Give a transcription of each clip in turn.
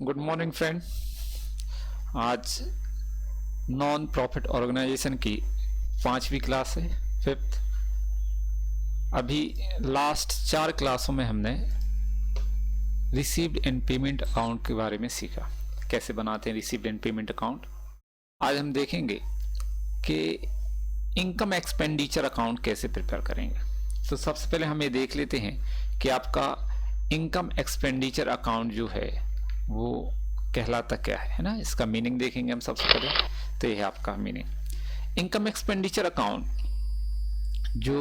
Good morning friend. आज non profit organisation की 5वीं क्लास है, 5th। अभी लास्ट 4 क्लासों में हमने रिसीव्ड एंड पेमेंट अकाउंट के बारे में सीखा, कैसे बनाते हैं रिसीव्ड एंड पेमेंट अकाउंट। आज हम देखेंगे कि इनकम एक्सपेंडिचर अकाउंट कैसे प्रिपेयर करेंगे। तो सबसे पहले हम ये देख लेते हैं कि आपका इनकम एक्सपेंडिचर अकाउंट जो है वो कहलाता क्या है ना। इसका मीनिंग देखेंगे हम सबसे पहले। तो ये है आपका मीनिंग इनकम एक्सपेंडिचर अकाउंट जो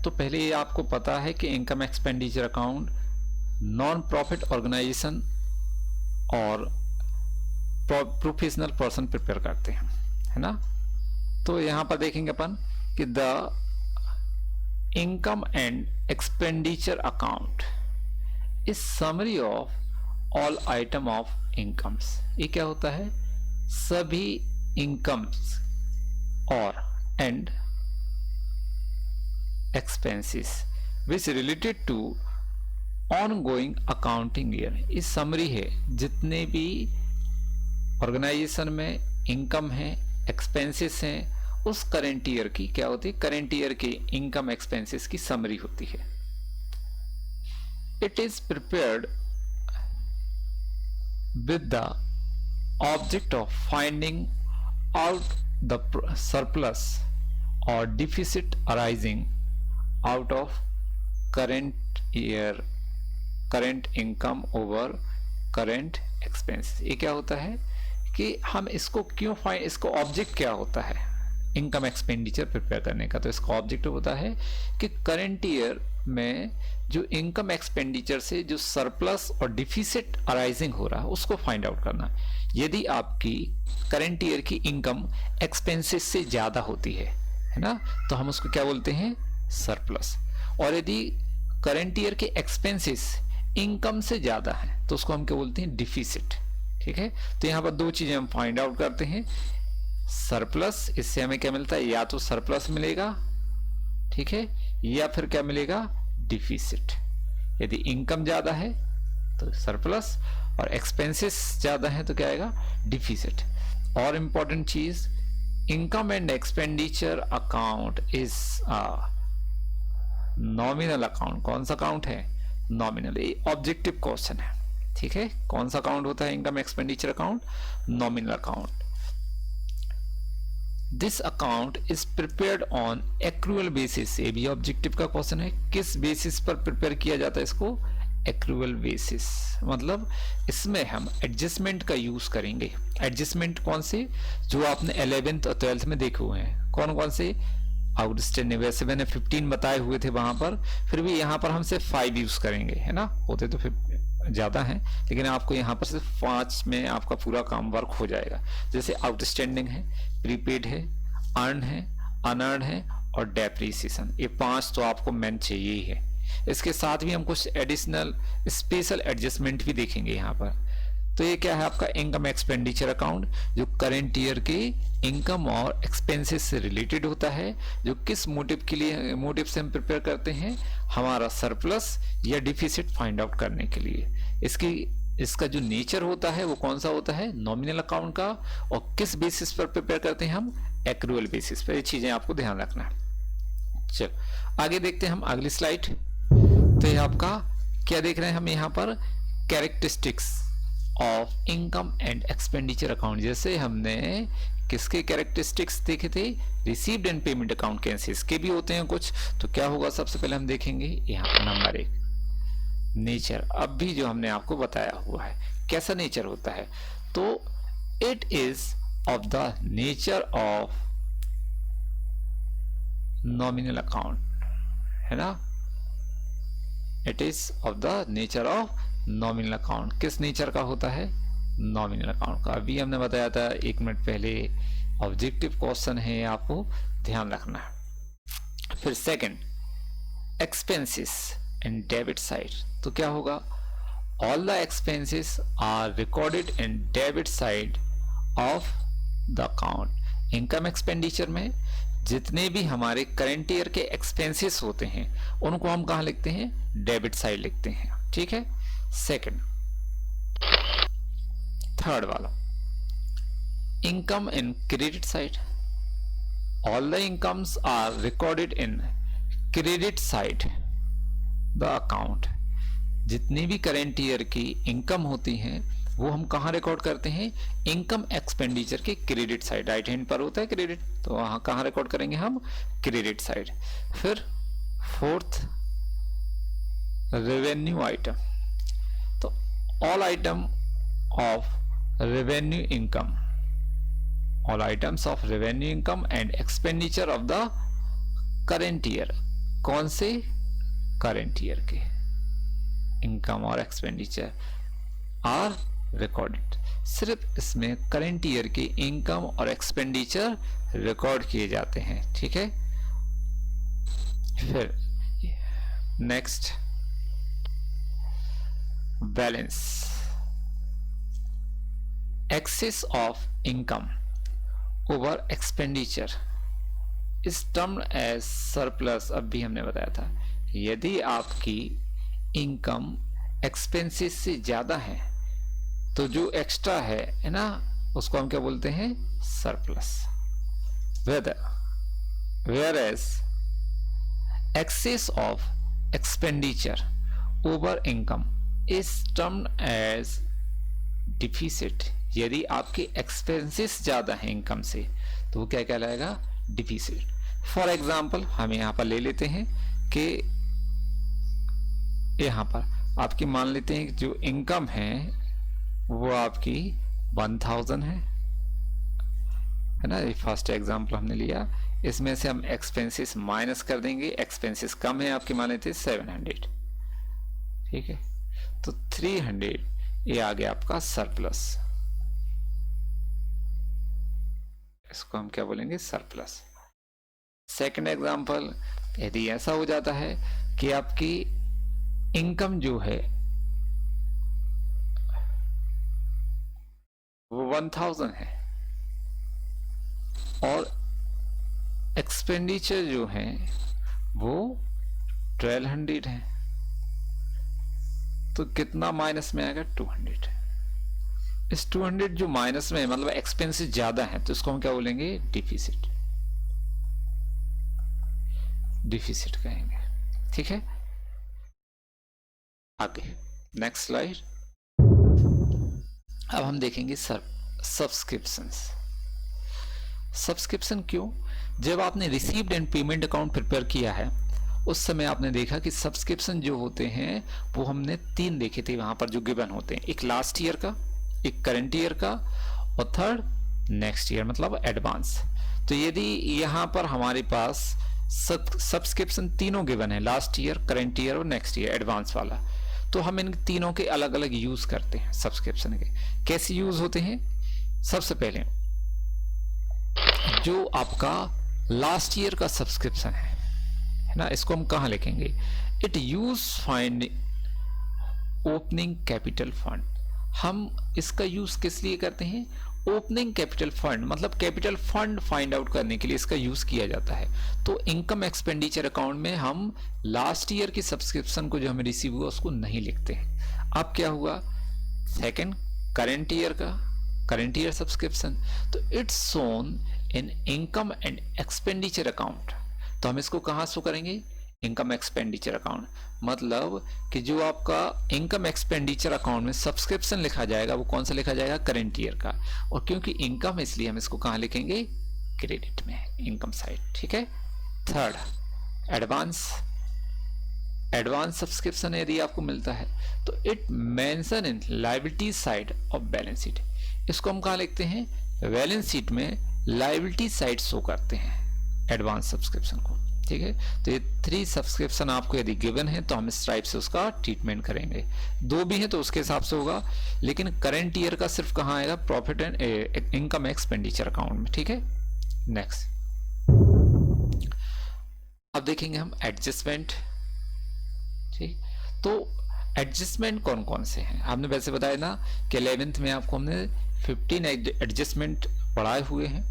तो पहले ये आपको पता है कि income expenditure account non profit organisation और प्रोफेशनल पर्सन प्रिपेयर करते हैं, है ना। तो यहां पर देखेंगे अपन कि the income and expenditure account is summary of all item of incomes. ये क्या होता है? सभी इनकम्स और and expenses which related to ongoing accounting year. ये समरी है जितने भी ऑर्गेनाइजेशन में इनकम है, एक्सपेंसेस हैं, उस करेंट ईयर की क्या होती है? करेंट ईयर के इनकम एक्सपेंसेस की समरी होती है। It is prepared with the object of finding out the surplus or deficit arising out of current year current income over current expense। ये क्या होता है कि हम इसको क्यों फाइंड, इसको ऑब्जेक्ट क्या होता है इनकम एक्सपेंडिचर प्रिपेयर करने का? तो इसका ऑब्जेक्टिव होता है कि करंट ईयर में जो इनकम एक्सपेंडिचर से जो सरप्लस और डिफिसिट अराइजिंग हो रहा है उसको फाइंड आउट करना। यदि आपकी करंट ईयर की इनकम एक्सपेंसेस से ज्यादा होती है ना, तो हम उसको क्या बोलते हैं? सरप्लस। और यदि करंट ईयर के एक्सपेंसेस इनकम से ज्यादा है तो उसको हम क्या बोलते हैं? डिफिसिट। ठीक है, तो यहाँ पर दो चीजें हम फाइंड आउट करते हैं। सरप्लस, इससे हमें क्या मिलता है? या तो सरप्लस मिलेगा, ठीक है, या फिर क्या मिलेगा? डिफिसिट। यदि इनकम ज्यादा है तो सरप्लस और एक्सपेंसेस ज्यादा है तो क्या आएगा? डिफिसिट। और इंपॉर्टेंट चीज, income and expenditure account is nominal account. कौन सा अकाउंट है? नॉमिनल। ये ऑब्जेक्टिव क्वेश्चन है, ठीक है। कौन सा अकाउंट होता है income expenditure account? Nominal account. This account is prepared on accrual basis. ये भी ऑब्जेक्टिव का क्वेश्चन है। किस बेसिस पर प्रिपेयर किया जाता है इसको? Accrual basis. मतलब इसमें हम एडजस्टमेंट का यूज करेंगे। एडजस्टमेंट कौन से? जो आपने 11th और 12th में देखे हुए हैं। कौन कौन से? आउटस्टैंडिंग। वैसे मैंने 15 बताए हुए थे वहां पर, फिर भी यहाँ पर हम सिर्फ 5 यूज करेंगे, है ना। होते तो फिर ज्यादा है, लेकिन आपको यहाँ पर सिर्फ 5 में आपका पूरा काम वर्क हो जाएगा। जैसे आउटस्टैंडिंग है, प्रीपेड है, अर्न है, अनअर्न है और डेप्रिसिएशन। ये 5 तो आपको मेन चाहिए ही है। इसके साथ भी हम कुछ एडिशनल स्पेशल एडजस्टमेंट भी देखेंगे यहाँ पर। तो ये क्या है? आपका इनकम एक्सपेंडिचर अकाउंट जो करेंट ईयर के इनकम और एक्सपेंसेस से रिलेटेड होता है। जो किस मोटिव के लिए, मोटिव से हम प्रिपेयर करते हैं? हमारा सरप्लस या डिफिसिट फाइंड आउट करने के लिए। इसका जो नेचर होता है वो कौन सा होता है? नॉमिनल अकाउंट का। और किस बेसिस पर प्रिपेयर करते हैं हम? एक्रूअल बेसिस पर। ये चीजें आपको ध्यान रखना है। चलो आगे देखते हैं हम अगली स्लाइड। तो ये आपका क्या देख रहे हैं हम यहाँ पर? Characteristics of income and expenditure account. जैसे हमने किसके कैरेक्टरिस्टिक्स देखे थे? रिसीव्ड एंड पेमेंट अकाउंट के, इसके भी होते हैं कुछ। तो क्या होगा? सबसे पहले हम देखेंगे यहाँ पर नंबर 1, नेचर। अब भी जो हमने आपको बताया हुआ है कैसा नेचर होता है। तो it is of the nature of nominal account, है ना। It is of the nature of nominal account. किस नेचर का होता है? नॉमिनल अकाउंट का। अभी हमने बताया था 1 मिनट पहले, ऑब्जेक्टिव क्वेश्चन है, आपको ध्यान रखना है। फिर second, expenses and debit side. तो क्या होगा? All the expenses are recorded in debit side of the account. Income expenditure में जितने भी हमारे करंट ईयर के एक्सपेंसेस होते हैं उनको हम कहाँ लिखते हैं? डेबिट साइड लिखते हैं, ठीक है। सेकंड, थर्ड वाला, income in credit side, all the incomes are recorded in credit side the account. जितनी भी करेंट ईयर की इनकम होती हैं वो हम कहाँ रिकॉर्ड करते हैं, इनकम एक्सपेंडिचर के क्रेडिट साइड, राइट हैंड पर होता है क्रेडिट, तो वहां कहाँ रिकॉर्ड करेंगे हम, क्रेडिट साइड। फिर फोर्थ, रेवेन्यू आइटम, तो all item of revenue income, all items of revenue income and expenditure of the current year, कौन से, करेंट ईयर के इनकम और एक्सपेंडिचर आर रिकॉर्डेड। सिर्फ इसमें करेंट ईयर के इनकम और एक्सपेंडिचर रिकॉर्ड किए जाते हैं, ठीक है। फिर next, balance, excess of income over expenditure is termed as surplus. अब भी हमने बताया था, यदि आपकी इनकम एक्सपेंसेस से ज्यादा है तो जो एक्स्ट्रा है ना, उसको हम क्या बोलते हैं, surplus. Where as excess of expenditure over income is termed as deficit. यदि आपके एक्सपेंसेस ज्यादा है इनकम से तो वो क्या कहलाएगा, डिफिसिट। फॉर एग्जाम्पल हम यहां पर ले लेते हैं कि यहां पर आपकी मान लेते हैं जो इनकम है वो आपकी 1000 है ना, ये फर्स्ट एग्जांपल हमने लिया। इसमें से हम एक्सपेंसेस माइनस कर देंगे, एक्सपेंसेस कम है आपके, मान लेते हैं 700, ठीक है, तो 300 ये आ गया आपका सरप्लस, इसको हम क्या बोलेंगे, सरप्लस। सेकंड एग्जांपल, यदि ऐसा हो जाता है कि आपकी इनकम जो है वो 1000 है और एक्सपेंडिचर जो है वो 1200 है, तो कितना माइनस में आएगा, 200। इस 200 जो माइनस में है मतलब एक्सपेंसेस ज्यादा है, तो इसको हम क्या बोलेंगे, डिफिसिट, डिफिसिट कहेंगे, ठीक है। आगे नेक्स्ट स्लाइड। अब हम देखेंगे सब्सक्रिप्शंस। सब्सक्रिप्शन क्यों, जब आपने received and payment account prepare किया है उस समय आपने देखा कि सब्सक्रिप्शन जो होते हैं वो हमने 3 देखे थे वहां पर जो गिवन होते हैं, एक लास्ट ईयर का, एक करंट ईयर का और थर्ड नेक्स्ट ईयर मतलब एडवांस। तो यदि यहां पर हमारे पास सब्सक्रिप्शन तीनों गिवन है, लास्ट ईयर, करंट ईयर और नेक्स्ट ईयर एडवांस वाला, तो हम इन तीनों के अलग अलग यूज करते हैं सब्सक्रिप्शन के। कैसे यूज होते हैं, सबसे पहले जो आपका लास्ट ईयर का सब्सक्रिप्शन है ना, इसको हम कहां लिखेंगे, it use find opening capital fund. हम इसका यूज किस लिए करते हैं, ओपनिंग कैपिटल फंड, मतलब कैपिटल फंड फाइंड आउट करने के लिए इसका यूज किया जाता है। तो इनकम एक्सपेंडिचर अकाउंट में हम लास्ट ईयर की सब्सक्रिप्शन को जो हमें रिसीव हुआ उसको नहीं लिखते हैं। अब क्या हुआ, सेकंड करंट ईयर का, करंट ईयर सब्सक्रिप्शन, तो it's shown in income and expenditure account, तो हम इसको कहां शो करेंगे, इनकम एक्सपेंडिचर अकाउंट। मतलब कि जो आपका इनकम एक्सपेंडिचर अकाउंट में सब्सक्रिप्शन लिखा जाएगा वो कौन सा लिखा जाएगा, करंट ईयर का, और क्योंकि इनकम इसलिए हम इसको कहां लिखेंगे, क्रेडिट में, इनकम साइड, ठीक है। Third, advance. एडवांस सब्सक्रिप्शन यदि आपको मिलता है तो it mention in liability side of balance sheet, इसको हम कहां लिखते हैं, बैलेंस शीट में लायबिलिटी साइड शो करते हैं एडवांस सब्सक्रिप्शन को, ठीक है। तो ये 3 सब्सक्रिप्शन आपको यदि गिवन है तो हम इस टाइप से उसका ट्रीटमेंट करेंगे। 2 भी है तो उसके हिसाब से होगा, लेकिन करंट ईयर का सिर्फ कहां आएगा, profit and income expenditure account में, ठीक है। नेक्स्ट, अब देखेंगे हम एडजस्टमेंट, ठीक। तो एडजस्टमेंट कौन कौन से हैं, हमने वैसे बताया ना कि 11th में आपको हमने 15 एडजस्टमेंट पढ़ाए हुए हैं,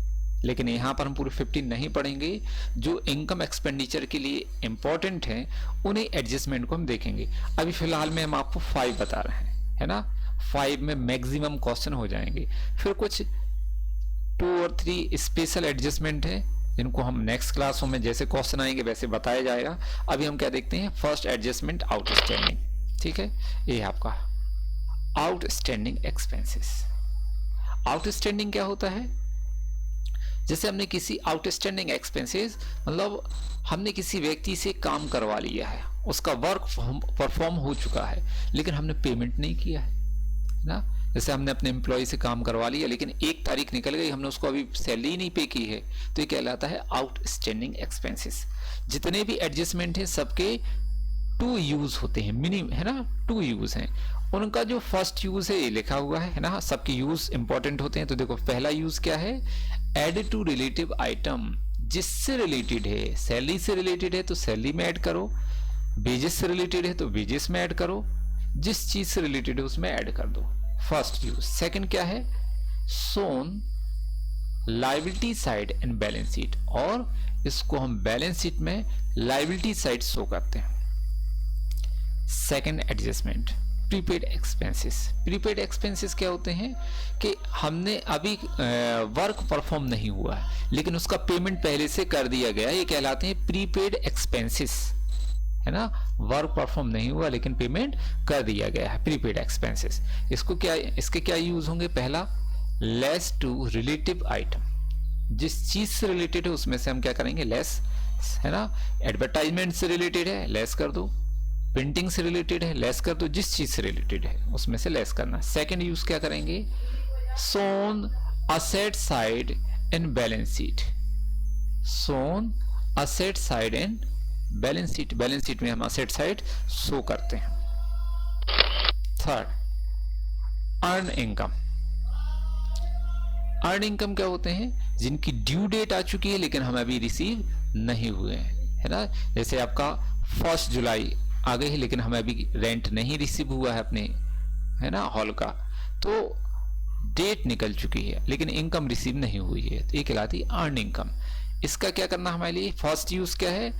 लेकिन यहां पर हम पूरे 15 नहीं पढ़ेंगे। जो इनकम एक्सपेंडिचर के लिए इंपॉर्टेंट हैं उन्हीं एडजस्टमेंट को हम देखेंगे। अभी फिलहाल में हम आपको 5 बता रहे हैं, है ना, 5 में मैक्सिमम क्वेश्चन हो जाएंगे। फिर कुछ 2 और 3 स्पेशल एडजस्टमेंट है जिनको हम नेक्स्ट क्लासों में जैसे क्वेश्चन आएंगे वैसे बताया जाएगा। अभी हम क्या देखते हैं, फर्स्ट एडजस्टमेंट आउटस्टैंडिंग। ठीक है, ये है आपका आउटस्टैंडिंग एक्सपेंसेस। आउटस्टैंडिंग क्या होता है, जैसे हमने किसी आउटस्टैंडिंग एक्सपेंसेस मतलब हमने किसी व्यक्ति से काम करवा लिया है, उसका वर्क परफॉर्म हो चुका है लेकिन हमने पेमेंट नहीं किया है ना। जैसे हमने अपने एम्प्लॉय से काम करवा लिया लेकिन 1 तारीख निकल गई, हमने उसको अभी सैलरी नहीं पे की है, तो ये कहलाता है आउटस्टैंडिंग एक्सपेंसेस। जितने भी एडजस्टमेंट हैं सबके 2 यूज होते हैं, मिनिमम है ना, 2 यूज हैं। उनका जो फर्स्ट यूज है ये लिखा हुआ है ना, सबके यूज इंपॉर्टेंट होते हैं। तो देखो पहला यूज क्या है, एड टू रिलेटिव आइटम, जिससे रिलेटेड है, सैलरी से रिलेटेड है तो सैलरी में ऐड करो, वेजेस से रिलेटेड है तो वेजेस में ऐड करो, जिस चीज से रिलेटेड है उसमें ऐड कर दो, फर्स्ट यूज। सेकंड क्या है, shown liability side and balance sheet, और इसको हम बैलेंस शीट में लायबिलिटी साइड शो करते हैं। Second adjustment prepaid expenses. Prepaid expenses क्या होते हैं कि हमने अभी वर्क परफॉर्म नहीं हुआ है लेकिन उसका पेमेंट पहले से कर दिया गया, ये कहलाते हैं प्रीपेड एक्सपेंसेस, है ना। वर्क परफॉर्म नहीं हुआ लेकिन पेमेंट कर दिया गया है, प्रीपेड एक्सपेंसेस। इसको क्या, इसके क्या यूज होंगे, पहला लेस टू रिलेटिव आइटम, जिस चीज से रिलेटेड है उसमें से हम क्या करेंगे, लेस, है ना। एडवर्टाइजमेंट से रिलेटेड है, लेस कर दो। प्रिंटिंग से रिलेटेड है, लेस कर दो। जिस चीज से रिलेटेड है उसमें से लेस करना। सेकंड यूज क्या करेंगे, shown asset side and balance sheet. Shown asset side and balance sheet, balance sheet में हम असेट साइड शो करते हैं। Third, earn income. Earn income क्या होते हैं, जिनकी ड्यू डेट आ चुकी है लेकिन हम अभी रिसीव नहीं हुए हैं, है ना। जैसे आपका 1 जुलाई आ गई है लेकिन हमें अभी रेंट नहीं रिसीव हुआ है अपने, है ना, हॉल का, तो डेट निकल चुकी है लेकिन इनकम रिसीव नहीं हुई है, तो ये कहलाती है अर्न इनकम। इसका क्या करना हमारे लिए, फर्स्ट यूज क्या है,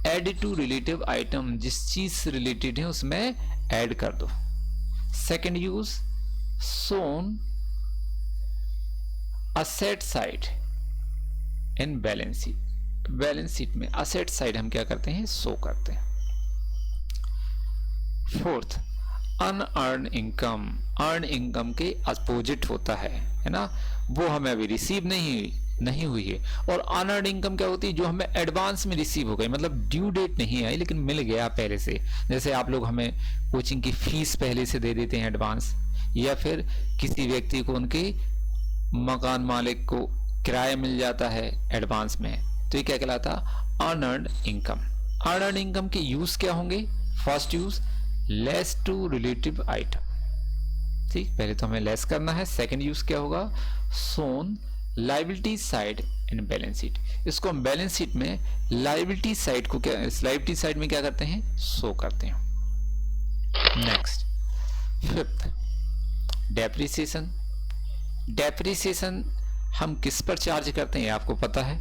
एड टू रिलेटिव आइटम, जिस चीज से रिलेटेड है उसमें ऐड कर दो। Second use, shown asset side and balance sheet. Balance sheet में असेट साइड हम क्या करते हैं, शो करते हैं। Fourth, unearned income. Earn income के अपोजिट होता है ना, वो हमें अभी रिसीव नहीं हुई है। और अनअर्न इनकम क्या होती है, जो हमें एडवांस में रिसीव हो गई, मतलब ड्यू डेट नहीं आई लेकिन मिल गया पहले से। जैसे आप लोग हमें कोचिंग की फीस पहले से दे देते हैं एडवांस, या फिर किसी व्यक्ति को उनके मकान मालिक को किराया मिल जाता है एडवांस में, तो ये क्या कहलाता, अनअर्न इनकम। अनअर्न इनकम के यूज क्या होंगे, first use less to relative item, ठीक, पहले तो हमें लेस करना है। सेकंड यूज क्या होगा, shown liability side and balance sheet. इसको हम बैलेंस शीट में लायबिलिटी साइड को क्या, लायबिलिटी साइड में क्या करते हैं, शो करते हैं। Next, fifth, depreciation. डेप्रिसिएशन हम किस पर चार्ज करते हैं आपको पता है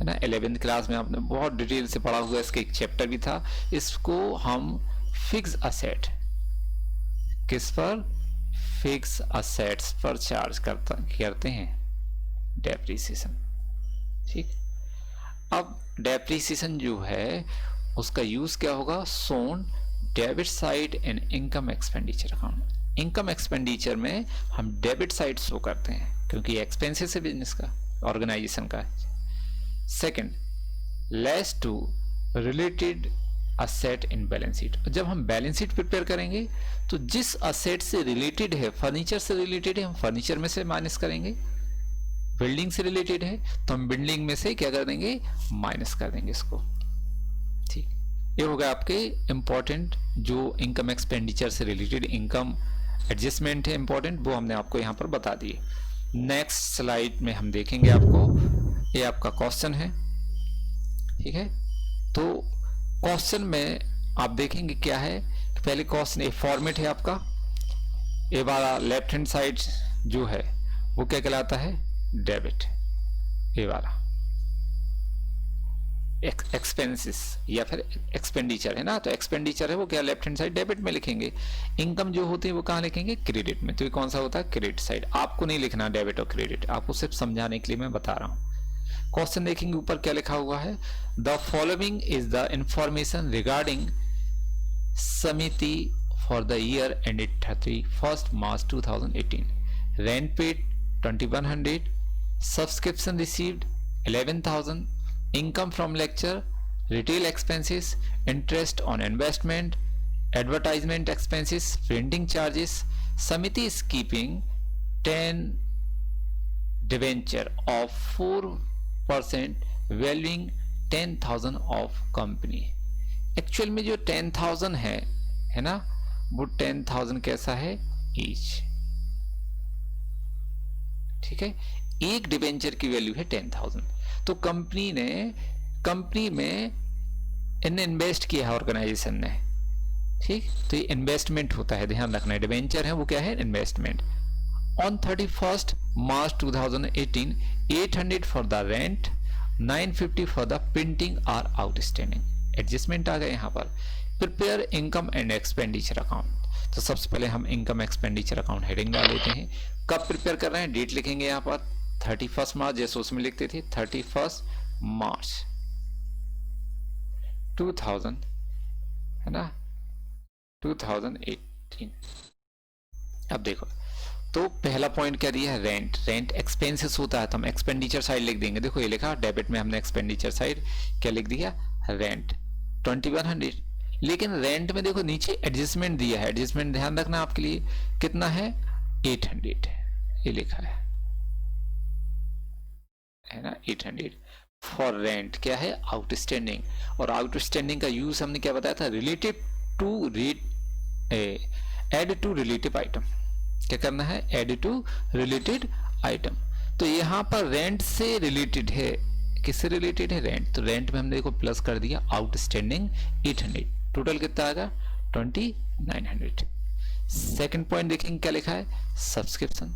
ना, 11th क्लास में आपने बहुत डिटेल से पढ़ा हुआ, इसके एक चैप्टर भी था। इसको हम फिक्स असेट, किस पर, फिक्स असेट्स पर चार्ज करते हैं डेप्रिसिएशन, ठीक। अब डेप्रिसिएशन जो है उसका यूज क्या होगा, shown debit side and income expenditure account. Income expenditure में हम डेबिट साइड शो करते हैं क्योंकि एक्सपेंसेस है बिजनेस का, ऑर्गेनाइजेशन का। Second, less to related asset in balance sheet. जब हम बैलेंस शीट प्रिपेयर करेंगे तो जिस असेट से रिलेटेड है, फर्नीचर से रिलेटेड है, हम फर्नीचर में से माइनस करेंगे। बिल्डिंग से रिलेटेड है तो हम बिल्डिंग में से क्या कर देंगे, माइनस कर देंगे इसको, ठीक। ये हो गया आपके इंपॉर्टेंट जो इनकम एक्सपेंडिचर से रिलेटेड इनकम एडजस्टमेंट है इंपॉर्टेंट, वो हमने आपको यहाँ पर बता दिए। नेक्स्ट स्लाइड में हम देखेंगे आपको, ये आपका क्वेश्चन है, ठीक है। तो क्वेश्चन में आप देखेंगे क्या है, पहले क्वेश्चन ये फॉर्मेट है आपका, ये वाला लेफ्ट हैंड साइड जो है वो क्या कहलाता है, डेबिट, ये वाला, एक्सपेंसेस या फिर एक्सपेंडिचर है ना, तो एक्सपेंडिचर है वो क्या लेफ्ट हैंड साइड डेबिट में लिखेंगे, इनकम जो होती है वो कहाँ लिखेंगे, क्रेडिट में। तो ये कौन सा होता है, क्रेडिट साइड। आपको नहीं लिखना डेबिट और क्रेडिट, आपको सिर्फ समझाने के लिए मैं बता रहा हूँ। क्वेश्चन देखेंगे ऊपर क्या लिखा हुआ है, the following is the information regarding samiti for the year ended 31 March 2018। Rent paid 2100, subscription received 11,000, income from lecture, retail expenses, interest on investment, advertisement expenses, printing charges. Samiti is keeping 10 debenture of 4% valuing 10,000 of company. Actual में जो 10,000 है ना, वो 10,000 कैसा है, each. ठीक है, एक डिबेंचर की वैल्यू है 10,000। तो कंपनी में इन्हें इन्वेस्ट किया है ऑर्गेनाइजेशन ने, ठीक। तो ये इन्वेस्टमेंट होता है, ध्यान रखना है, डिबेंचर है वो क्या है, investment. On 31 March 2018 800 for the rent, 950 for the printing are outstanding. Adjustment आ गए यहाँ पर। Prepare income and expenditure account. तो सबसे पहले हम इनकम एक्सपेंडिचर अकाउंट हेडिंग डाल देते हैं। कब प्रिपेयर कर रहे हैं, डेट लिखेंगे यहाँ पर 31 मार्च, जैसे उसमें लिखते थे 31 मार्च 2000 है ना, 2018। अब देखो, तो पहला पॉइंट क्या दिया है, रेंट। रेंट एक्सपेंसेस होता है तो हम एक्सपेंडिचर साइड लिख देंगे। देखो ये लिखा डेबिट में, हमने एक्सपेंडिचर साइड क्या लिख दिया, रेंट 2100। लेकिन रेंट में देखो नीचे एडजस्टमेंट दिया है, एडजस्टमेंट ध्यान रखना आपके लिए, कितना है, 800 ये लिखा है ना, 800 फॉर रेंट। क्या है, आउटस्टैंडिंग। और आउटस्टैंडिंग का यूज हमने क्या बताया था, relative to add to relative item. क्या करना है, एड टू रिलेटेड आइटम। तो यहाँ पर रेंट से रिलेटेड है, किससे रिलेटेड है, रेंट। तो रेंट में हमने देखो प्लस कर दिया आउटस्टैंडिंग 800, टोटल कितना आएगा 2900। सेकंड पॉइंट देखेंगे क्या लिखा है, सब्सक्रिप्शन।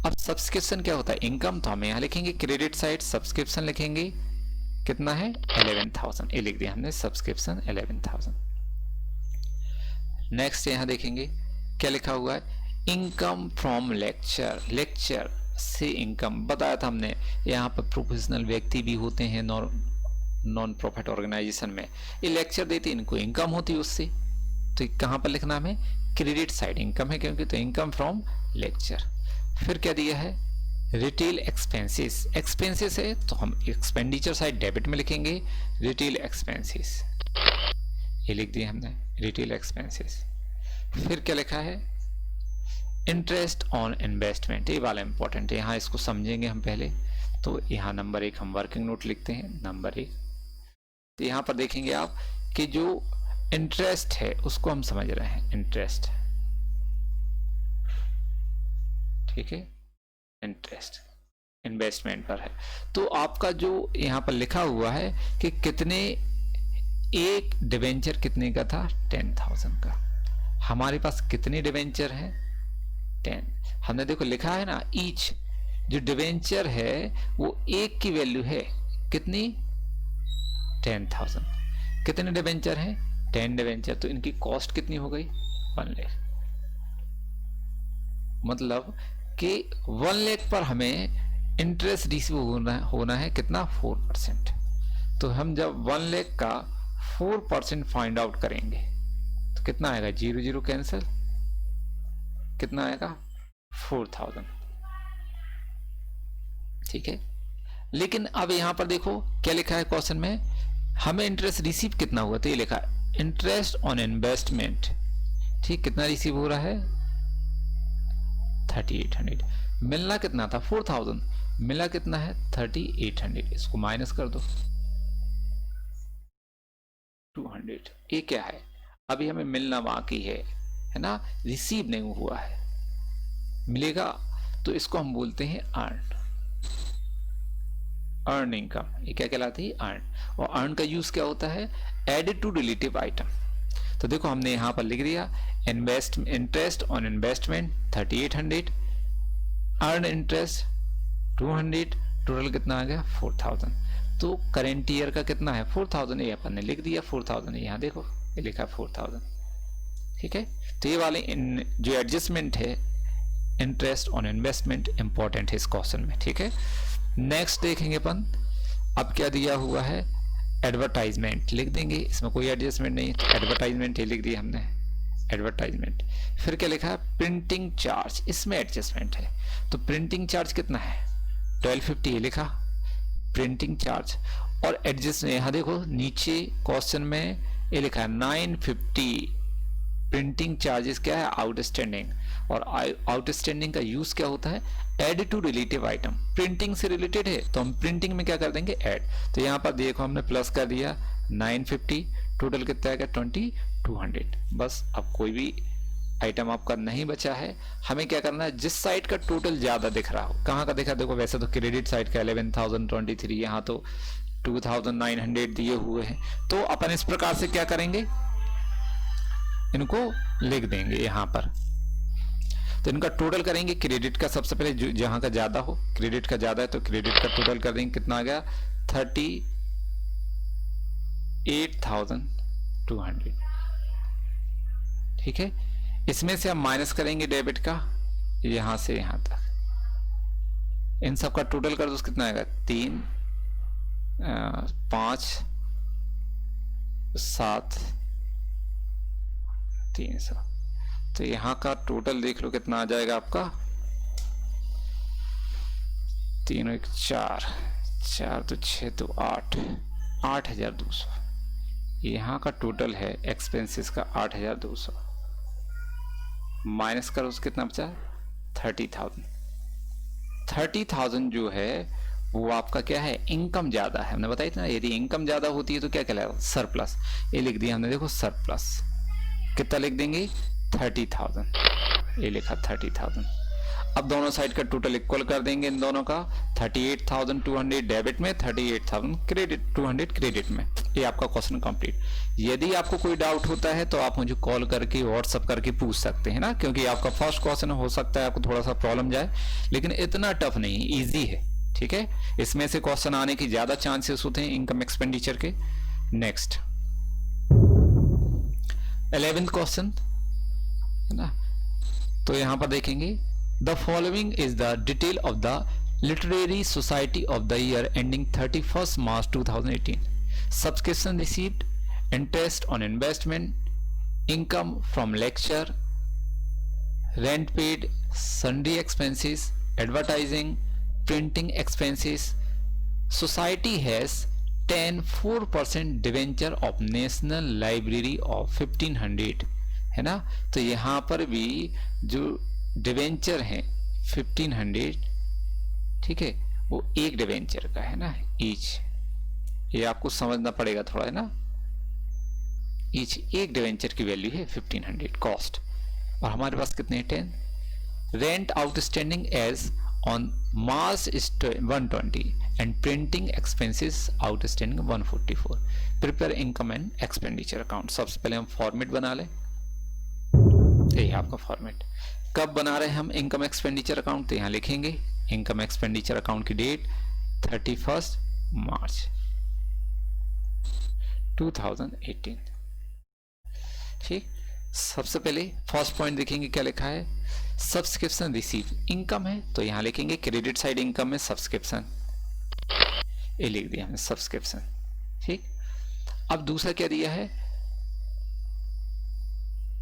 अब सब्सक्रिप्शन क्या होता है, इनकम। तो हम यहाँ लिखेंगे क्रेडिट साइड, सब्सक्रिप्शन लिखेंगे कितना है 11,000, ये लिख दिया हमने, सब्सक्रिप्शन 11,000। नेक्स्ट यहाँ देखेंगे क्या लिखा हुआ है, इनकम फ्रॉम लेक्चर। लेक्चर से इनकम बताया था हमने, यहाँ पर प्रोफेशनल व्यक्ति भी होते हैं नॉन प्रॉफिट ऑर्गेनाइजेशन में, ये लेक्चर देते इनको इनकम होती है उससे। तो कहाँ पर लिखना हमें, क्रेडिट साइड इनकम है क्योंकि, तो इनकम फ्रॉम लेक्चर। फिर क्या दिया है, रिटेल एक्सपेंसेस। एक्सपेंसेस है तो हम एक्सपेंडिचर साइड डेबिट में लिखेंगे, रिटेल एक्सपेंसेस ये लिख दिया हमने, रिटेल एक्सपेंसेस। फिर क्या लिखा है, इंटरेस्ट ऑन इन्वेस्टमेंट। ये वाला इंपॉर्टेंट है, यहाँ इसको समझेंगे हम पहले। तो यहाँ नंबर 1 हम वर्किंग नोट लिखते हैं, नंबर 1। तो यहाँ पर देखेंगे आप कि जो इंटरेस्ट है उसको हम समझ रहे हैं, इंटरेस्ट, ठीक है, इंटरेस्ट इन्वेस्टमेंट पर है। तो आपका जो यहाँ पर लिखा हुआ है कि कितने, एक डिवेंचर कितने का था, 10,000 का। हमारे पास कितने डिवेंचर हैं, 10। हमने देखो लिखा है ना, ईच जो डिवेंचर है वो एक की वैल्यू है कितनी, 10,000। कितने डिवेंचर हैं, 10 डिवेंचर। तो इनकी कॉस्ट कितनी हो गई, 1 लाख। मतलब कि 1 लाख पर हमें इंटरेस्ट रिसीव होना है कितना, 4%। तो हम जब 1 लाख का 4% फाइंड आउट करेंगे तो कितना आएगा, 0 0 कैंसिल, कितना आएगा 4,000, ठीक है। लेकिन अब यहां पर देखो क्या लिखा है क्वेश्चन में, हमें इंटरेस्ट रिसीव कितना हुआ, तो ये लिखा इंटरेस्ट ऑन इन्वेस्टमेंट, ठीक, कितना रिसीव हो रहा है 3800। मिलना कितना था 4000, मिला कितना है 3800। इसको माइनस कर दो 200। ये क्या है, अभी हमें मिलना बाकी है ना, रिसीव नहीं हुआ है, मिलेगा। तो इसको हम बोलते हैं अर्न इनकम। ये क्या कहलाती है, अर्न। और अर्न का यूज क्या होता है, एडेड टू रिलेटिव आइटम। तो देखो हमने यहां पर लिख दिया interest on investment 3800, earn interest 200, total कितना आ गया 4000। तो करेंट ईयर का कितना है 4000, ये अपन ने लिख दिया 4000, यहाँ देखो ये लिखा 4000, ठीक है। तो ये वाले जो एडजस्टमेंट है इंटरेस्ट ऑन इन्वेस्टमेंट इंपॉर्टेंट है इस क्वेश्चन में, ठीक है। नेक्स्ट देखेंगे अपन, अब क्या दिया हुआ है, एडवर्टाइजमेंट लिख देंगे, इसमें कोई एडजस्टमेंट नहीं है, एडवर्टाइजमेंट ये लिख दिया हमने, एडवर्टाइजमेंट। फिर क्या लिखा है, प्रिंटिंग चार्ज, इसमें एडजस्टमेंट है, तो प्रिंटिंग चार्ज कितना है 1250, ये लिखा प्रिंटिंग चार्ज। और एडजस्ट यहाँ देखो नीचे क्वेश्चन में ये लिखा है 950 प्रिंटिंग चार्जेस क्या है, आउटस्टैंडिंग। और आउटस्टैंडिंग का यूज क्या होता है, add to relative item, printing से रिलेटेड है तो हम प्रिंटिंग में क्या कर देंगे, ऐड। तो यहाँ पर देखो हमने प्लस कर दिया 950, टोटल कितना आएगा 2200। बस, अब कोई भी आइटम आपका नहीं बचा है। हमें क्या करना है, जिस साइड का टोटल ज्यादा दिख रहा हो, कहाँ का दिखा, देखो वैसे तो क्रेडिट साइड का 11,023, यहाँ तो 2,900 दिए हुए हैं, तो अपन इस प्रकार से क्या करेंगे, इनको लिख देंगे यहाँ पर। तो इनका टोटल करेंगे, क्रेडिट का सबसे पहले जहां का ज्यादा हो, क्रेडिट का ज्यादा है तो क्रेडिट का टोटल कर देंगे, कितना आ गया 38,200, ठीक है। इसमें से हम माइनस करेंगे डेबिट का, यहां से यहां तक, इन सब का टोटल कर दो, कितना आएगा 3 5 7 300। तो यहाँ का टोटल देख लो कितना आ जाएगा आपका, 3 1 4 4 तो 6 तो 8 8,200। यहाँ का टोटल है एक्सपेंसेस का 8,200, माइनस करो उसको कितना बचा 30,000। 30,000 जो है वो आपका क्या है, इनकम ज्यादा है, हमने बताया था ना, यदि इनकम ज्यादा होती है तो क्या कहलाएगा, सरप्लस। ये लिख दिया हमने, देखो सरप्लस कितना लिख देंगे 30,000, ये लिखा 30,000। अब दोनों साइड का टोटल इक्वल कर देंगे इन दोनों का, 38,200 डेबिट में, 38,000 क्रेडिट 200 क्रेडिट में। ये आपका क्वेश्चन कंप्लीट। यदि आपको कोई डाउट होता है तो आप मुझे कॉल करके व्हाट्सअप करके पूछ सकते हैं ना, क्योंकि आपका फर्स्ट क्वेश्चन हो सकता है आपको थोड़ा सा प्रॉब्लम जाए, लेकिन इतना टफ नहीं, ईजी है, ठीक है। इसमें से क्वेश्चन आने की ज्यादा चांसेस होते हैं इनकम एक्सपेंडिचर के। नेक्स्ट 11th क्वेश्चन है ना, तो यहां पर देखेंगे, the following is the detail of the literary society of the year ending 31 March 2018, subscription received, interest on investment, income from lecture, rent paid, Sunday expenses, advertising, printing expenses. Society has 4% debenture of national library of 1500, है ना। तो यहां पर भी जो debenture है 1500, ठीक है, वो एक डिवेंचर का है ना, ईच, ये आपको समझना पड़ेगा थोड़ा, है ना। ईच एक डिवेंचर की वैल्यू है 1500 कॉस्ट, और हमारे पास कितने 10। Rent outstanding as on March 120 and printing expenses outstanding 144। Prepare income and expenditure account. सबसे पहले हम फॉर्मेट बना लें, यही आपका फॉर्मेट। कब बना रहे हैं हम इनकम एक्सपेंडिचर अकाउंट, तो यहां लिखेंगे इनकम एक्सपेंडिचर अकाउंट की डेट 31 मार्च 2018, ठीक। सबसे पहले फर्स्ट पॉइंट देखेंगे क्या लिखा है, सब्सक्रिप्शन रिसीव, इनकम है तो यहां लिखेंगे क्रेडिट साइड इनकम में सब्सक्रिप्शन, ये लिख दिया हमने सब्सक्रिप्शन, ठीक। अब दूसरा क्या दिया है,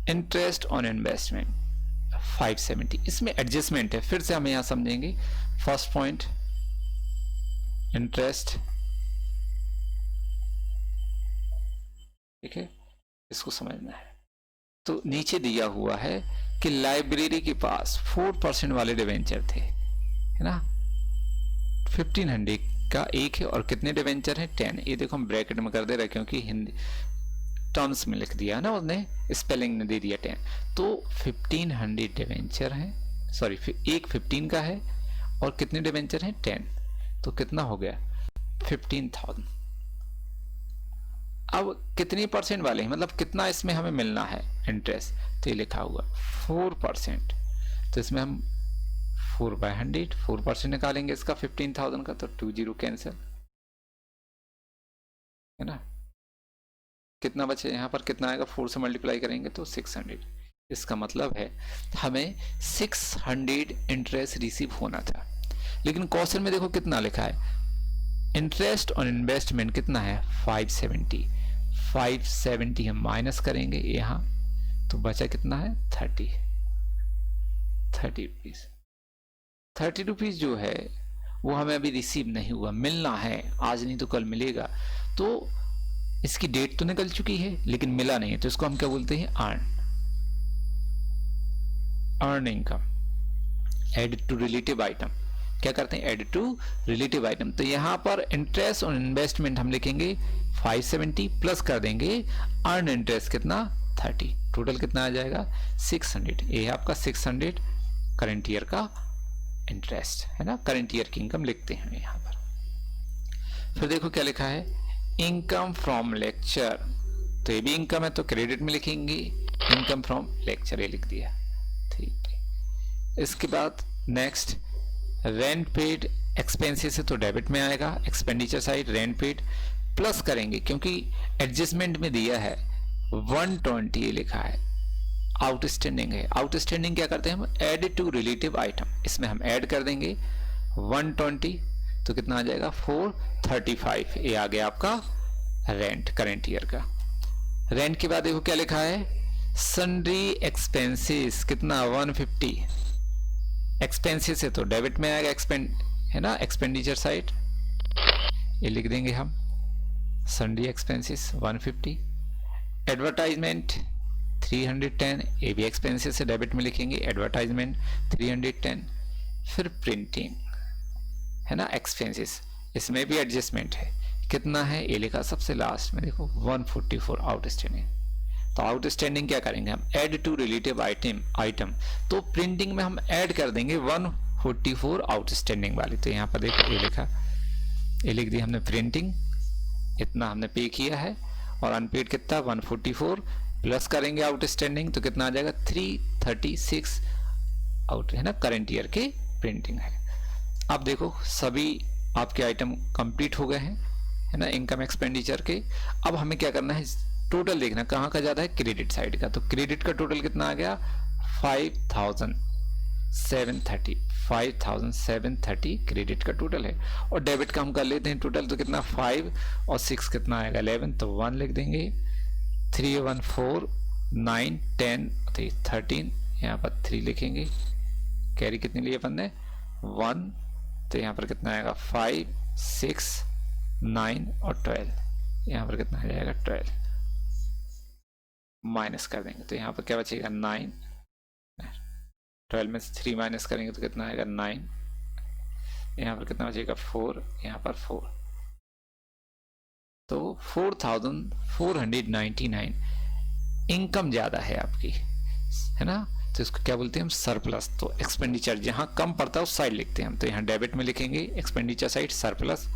इंटरेस्ट ऑन इन्वेस्टमेंट 570, इसमें एडजस्टमेंट है, फिर से हम यहां समझेंगे। फर्स्ट पॉइंट इंटरेस्ट, ठीक है, इसको समझना है। तो नीचे दिया हुआ है कि लाइब्रेरी के पास 4% वाले डिवेंचर थे, है ना, 1500 का एक है, और कितने डिवेंचर हैं 10। ये देखो हम ब्रैकेट में कर दे रहे क्योंकि हिंदी टर्म्स में लिख दिया ना उसने, स्पेलिंग ने दे दिया 10, तो 1500 डिवेंचर हैं, सॉरी एक 15 का है और कितने डिवेंचर हैं 10, तो कितना हो गया 15,000। अब कितनी परसेंट वाले हैं, मतलब कितना इसमें हमें मिलना है इंटरेस्ट, तो ये लिखा हुआ 4%, तो इसमें हम 4/100 4% निकालेंगे इसका 15,000 का, तो 20 कैंसिल, है ना। कितना बचे यहाँ पर, कितना आएगा, 4 से मल्टीप्लाई करेंगे तो 600। इसका मतलब है हमें 600 इंटरेस्ट रिसीव होना था, लेकिन क्वेश्चन में देखो कितना लिखा है, इंटरेस्ट ऑन इन्वेस्टमेंट कितना है 570। 570 हम माइनस करेंगे यहाँ तो बचा कितना है 30 रुपीज। 30 रुपीज जो है वो हमें अभी रिसीव नहीं हुआ, मिलना है, आज नहीं तो कल मिलेगा। तो इसकी डेट तो निकल चुकी है लेकिन मिला नहीं, तो इसको हम क्या बोलते हैं, earned income, add to relative item. क्या करते हैं, एड टू रिलेटिव आइटम। तो यहां पर इंटरेस्ट ऑन इन्वेस्टमेंट हम लिखेंगे 570 प्लस कर देंगे अर्न इंटरेस्ट कितना 30, टोटल कितना आ जाएगा 600। ये है आपका 600 करंट ईयर का इंटरेस्ट, है ना, करंट ईयर की इनकम लिखते हैं यहां पर। फिर देखो क्या लिखा है, इनकम फ्रॉम लेक्चर, तो ये भी इनकम है तो क्रेडिट में लिखेंगे, इनकम फ्रॉम लेक्चर ये लिख दिया, ठीक है। इसके बाद नेक्स्ट रेंट पेड एक्सपेंसेस है तो डेबिट में आएगा, expenditure side rent paid plus करेंगे क्योंकि एडजस्टमेंट में दिया है 120 लिखा है, आउटस्टैंडिंग है। आउटस्टैंडिंग क्या करते हैं हम, एड टू रिलेटिव आइटम, इसमें हम ऐड कर देंगे 120 तो कितना आ जाएगा 435। ये आ गया आपका रेंट करंट ईयर का। रेंट के बाद देखो क्या लिखा है, सन्ड्री एक्सपेंसेस कितना 150, एक्सपेंसेस है तो डेबिट में आएगा, एक्सपेंड है ना, एक्सपेंडिचर साइड ये लिख देंगे हम, सन्ड्री एक्सपेंसेस 150। एडवर्टाइजमेंट 310, ये भी एक्सपेंसेस है डेबिट में लिखेंगे, एडवर्टाइजमेंट 310। फिर प्रिंटिंग है ना एक्सपेंसेस, इसमें भी एडजस्टमेंट है, कितना है ये लिखा सबसे लास्ट में देखो 144 आउटस्टैंडिंग। तो आउटस्टैंडिंग क्या करेंगे हम, ऐड टू रिलेटिव आइटम, तो प्रिंटिंग में हम ऐड कर देंगे 144 आउटस्टैंडिंग वाली। तो यहाँ पर देखो ये लिखा, ये लिख दिया हमने, प्रिंटिंग इतना हमने पे किया है और अनपेड कितना 144 प्लस करेंगे आउटस्टैंडिंग तो कितना आ जाएगा 336 आउट, है ना, करंट ईयर के प्रिंटिंग है। अब देखो सभी आपके आइटम कंप्लीट हो गए हैं, है ना, इनकम एक्सपेंडिचर के। अब हमें क्या करना है, टोटल देखना कहाँ का ज्यादा है, क्रेडिट साइड का। तो क्रेडिट का टोटल कितना आ गया 5730 क्रेडिट का टोटल है, और डेबिट का हम कर लेते हैं टोटल, तो कितना 5 और 6 कितना आएगा 11, तो 1 लिख देंगे, 3 1 4 9 10 13, यहाँ पर 3 लिखेंगे, कैरी कितनी ली अपन ने 1, तो यहाँ पर कितना आएगा 5 6 9 और 12, यहाँ पर कितना आ जाएगा 12, माइनस कर देंगे तो यहाँ पर क्या बचेगा 9, 12 में से 3 माइनस करेंगे तो कितना आएगा 9, यहाँ पर कितना बचेगा 4, यहाँ पर 4, तो 4499 इनकम ज्यादा है आपकी, है ना, तो इसको क्या बोलते हैं हम, सरप्लस। तो एक्सपेंडिचर जहां कम पड़ता है उस साइड लिखते हैं हम, तो यहाँ डेबिट में लिखेंगे एक्सपेंडिचर साइड सरप्लस,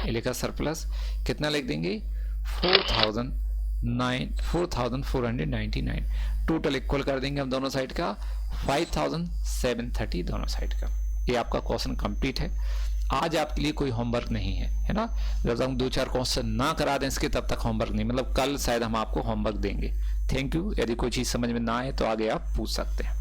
ये लिखा सरप्लस, कितना लिख देंगे 4499, टोटल इक्वल कर देंगे हम दोनों साइड का 5730 दोनों साइड का। ये आपका क्वेश्चन कंप्लीट है। आज आपके लिए कोई होमवर्क नहीं है, है ना, जब तक हम 2-4 क्वेश्चन ना करा दें इसके तब तक होमवर्क नहीं, मतलब कल शायद हम आपको होमवर्क देंगे। Thank you. यदि कोई चीज समझ में ना आए तो आगे आप पूछ सकते हैं।